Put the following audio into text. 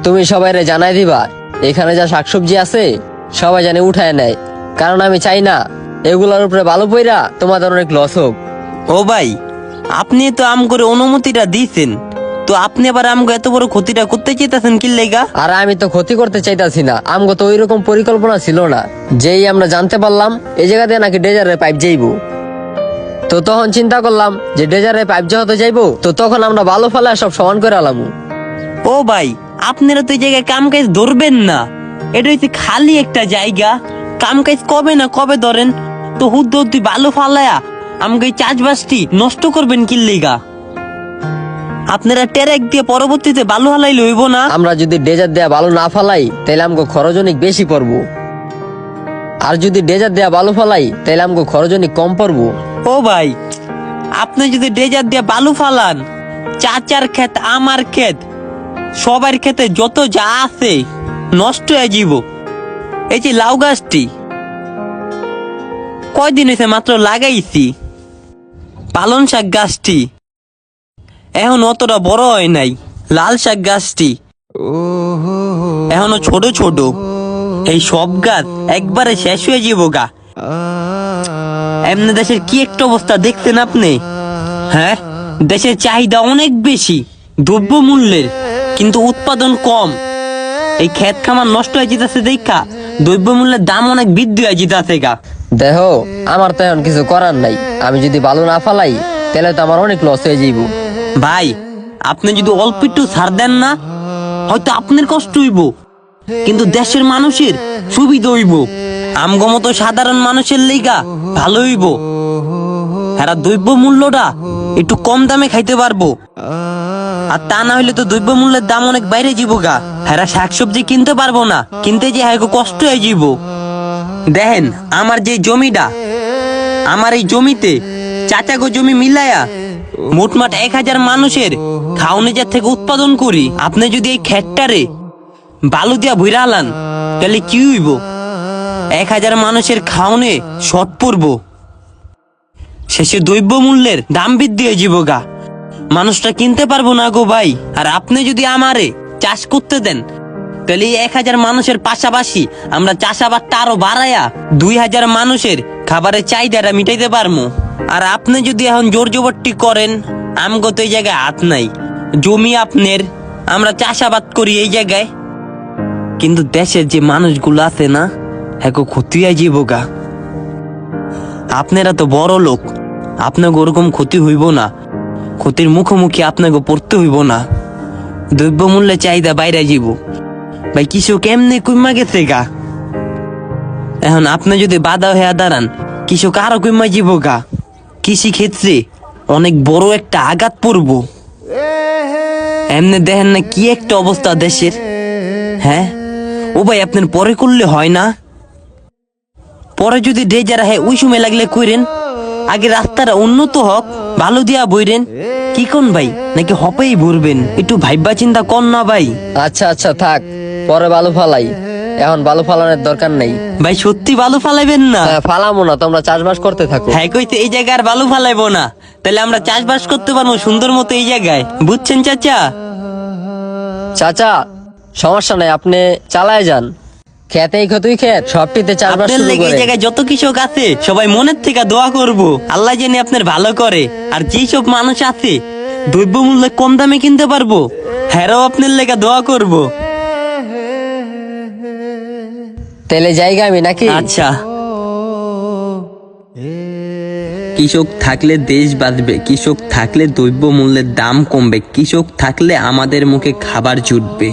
তুমি সবাইরে জানাই দিবা এখানে যা শাকসবজি আছে সবাই জানে উঠায় নেয়, কারণ আমি চাই না এগুলোর উপরে ভালো পইরা তোমাদের অনেক লস হোক। ও ভাই, আপনি তো আম করে অনুমতিটা দিয়েছেন, তো আপনি আবার আমগো এত বড় ক্ষতিটা করতে চাইতেছেন কি লেগা? আর আমি তো ক্ষতি করতে চাইতাছি না, আমগো তো ওইরকম পরিকল্পনা ছিল না। যেই আমরা জানতে পারলাম এই জায়গা দিয়ে নাকি ডেজারের পাইপ যাইবো, তো তখন চিন্তা করলাম যে ডেজারের পাইপ যেহেতু যাইবো, তো তখন আমরা ভালো ফেলা সব সমান করে আলামু। ও ভাই, আপনারা তো এই জায়গায় কাম কাজ ধরবেন না, এটা হচ্ছে খালি একটা জায়গা, কাম কাজ কবে না কবে ধরেন, তো হুদ্দ তুই ভালো ফালায়া আমাকে এই চাষবাসটি নষ্ট করবেন কি লেগা? আপনারা টেরেক দিয়ে পরবর্তীতে বালু হালাইলে হইব না? আমরা যদি ডেজার দেয়া ভালো না ফালাই তাহলে আমগো খরচ অনেক বেশি পড়বো, আর যদি ডেজার দেয়া ভালো ফালাই তাহলে আমগো খরচ অনেক কম পড়বো। ও ভাই, আপনি যদি ডেজার দিয়ে বালু ফালান, চাচার ক্ষেত আমার ক্ষেত সবার ক্ষেতে যত যা আছে নষ্ট হয়ে যাব। এই যে লাউ গাছটি কয়দিন হয়েছে মাত্র লাগাইছি, পালন শাক গাছটি এখন অতটা বড় হয় নাই, লাল শাক গাছটি এখনো ছোট ছোট, এই সব গাছ একবারে শেষ হয়ে যাব গা। এমনি দেশের কি একটা অবস্থা দেখছেন আপনি? হ্যাঁ, দেশের চাহিদা অনেক বেশি দ্রব্য মূল্যের, কিন্তু উৎপাদন কম। এই ক্ষেত খামার নষ্ট হয়ে যেতেছে দেখা দ্রব্য মূল্যের দাম অনেক বৃদ্ধি হয়ে যেতেছে গা। দেহ, আমার তো এখন কিছু করার নাই, আমি যদি ভালো না ফালাই তাহলে তো আমার অনেক লস হয়ে যাইব। ভাই, আপনি যদি অল্প একটু ছাড় দেন না, হয়তো আপনার কষ্ট হইব, কিন্তু দেশের মানুষের সুবিধা হইব। আমগো মতো সাধারণ মানুষের লেগা ভালো হইব, এরা দ্রব্য মূল্যটা একটু কম দামে খাইতে পারবো। আর তা না হইলে তো দ্রব্য মূল্যের দাম অনেক বাইরে যাব গা, এরা শাকসবজি কিনতে পারবো না, কিনতে যে হ্যাঁ কষ্ট হয়ে যাব। দেখেন আমার যে জমিটা, আমার এই জমিতে চাচাগো জমি মিলায়া মোটমাট 1000 মানুষের খাওয়ানোর থেকে উৎপাদন করি। আপনি যদি এই ক্ষেতটারে বালু দিয়া ভইরা আলান তাহলে কি হইব? 1000 মানুষের খাওয়ানে শর্ট পড়ব, শেষে দ্রব্য মূল্যের দাম বৃদ্ধি হয়ে যাব গা, মানুষটা কিনতে পারবো না গো ভাই। আর আপনি যদি আমারে চাষ করতে দেন তাহলে এই 1000 মানুষের পাশাপাশি আমরা চাষাবাদটা আরো বাড়ায়া 2000 মানুষের খাবারের চাহিদাটা মিটাইতে পারবো। আর আপনি যদি এখন জোর জবরটি করেন, আমগো তো এই জায়গায় হাত নাই, জমি আপনার, আমরা চাষাবাদ করি এই জায়গায়, কিন্তু দেশের যে মানুষগুলো আছে না, হ্যাঁ ক্ষতি হয়ে যাব গা। আপনারা তো বড় লোক, আপনাকে ওরকম ক্ষতি হইব না, ক্ষতির মুখোমুখি আপনাকে পড়তে হইব না, দ্রব্য মূল্যের চাহিদা বাইরে যাব। ভাই কৃষক এমনি কইমা গেছে গা, এখন আপনি যদি বাধা হয়ে দাঁড়ান কৃষক আরো কইমা যাব গা, কৃষি ক্ষেত্রে অনেক বড় একটা আঘাত পড়বো। এমনি দেখেন না কি একটা অবস্থা দেশের। হ্যাঁ ও ভাই, আপনার পরে করলে হয় না? পরে যদি ডেজার হ্যাঁ ওই সময় লাগলে কইরেন, আগে রাস্তাটা উন্নত হোক, ভালো দিয়া বইরেন। কি কোন ভাই, নাকি হপেই ভরবেন? একটু ভাইবা চিন্তা কর না ভাই। আচ্ছা আচ্ছা থাক, পরে ভালো ফালাই, এখন ভালো ফালানোর দরকার নেই। ভাই সত্যি বালু ফালাইবেন না? ফালামো না, তোমরা চাষবাস করতে থাকো। হ্যাঁ কইতে এই জায়গায় আর বালু ফালাইবো না, তাহলে আমরা চাষবাস করতে পারবো সুন্দর মতো এই জায়গায়, বুঝছেন চাচা? চাচা সমস্যা নাই, আপনি চালায় যান, খেতেই ক্ষতুই খেত সবটিতে চাষবাস আপনার শুরু লেগে এই করে। জায়গায় যত কৃষক আছে সবাই মনের থেকে দোয়া করব, আল্লাহ জানি আপনার ভালো করে। আর যেই সব মানুষ আছে দ্রব্য মূল্য কম দামে কিনতে পারবো, হ্যাঁও আপনার লেগে দোয়া করব। তেলে জায়গা আমি নাকি? আচ্ছা। কৃষক থাকলে দেশ বাঁচবে, কৃষক থাকলে দ্রব্য মূল্যের দাম কমবে, কৃষক থাকলে আমাদের মুখে খাবার জুটবে।